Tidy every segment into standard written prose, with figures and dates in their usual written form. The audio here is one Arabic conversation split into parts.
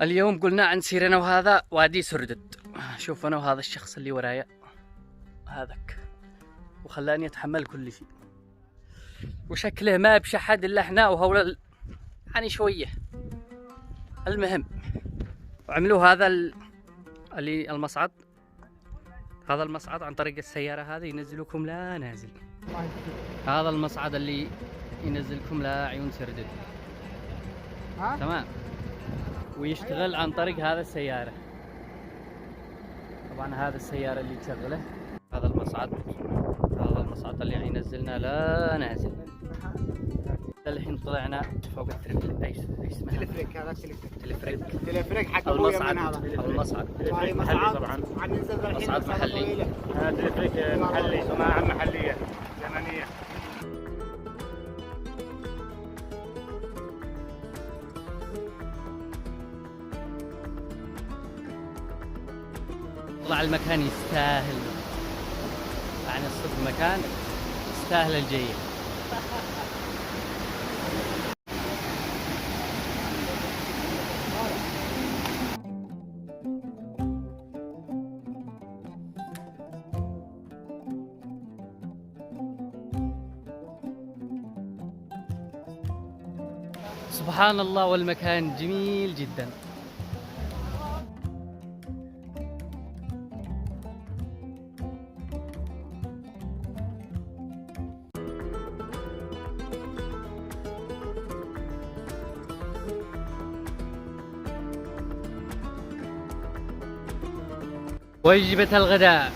اليوم قلنا نسير انا وهذا وادي سردد. شوف انا وهذا الشخص اللي ورايا هذاك، وخلاني اتحمل كل شيء، وشكله ما بشحد الا احنا وهول يعني شويه. المهم وعملوا هذا اللي المصعد، هذا المصعد عن طريق السياره هذه ينزلوكم لا نازل. هذا المصعد اللي ينزلكم لا عيون سردد، تمام، ويشتغل عن طريق هذا السيارة. طبعا هذا السيارة اللي تشغله، هذا المصعد، هذا المصعد اللي ينزلنا لا نازل. الحين طلعنا فوق التلفريك. ايش اسمه؟ تلفريك. هذا تلفريك. تلفريك حق المصعد. هذا المصعد تلفريك محلي طبعا. مصعد محلي. هذا تلفريك محلي، صناعة محلية يمنية. طلع المكان يستاهل، يعني الصدق مكان يستاهل الجيل. سبحان الله، والمكان جميل جدا. وجبة الغداء،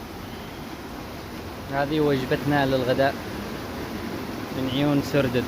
هذه وجبتنا للغداء من عيون سردد.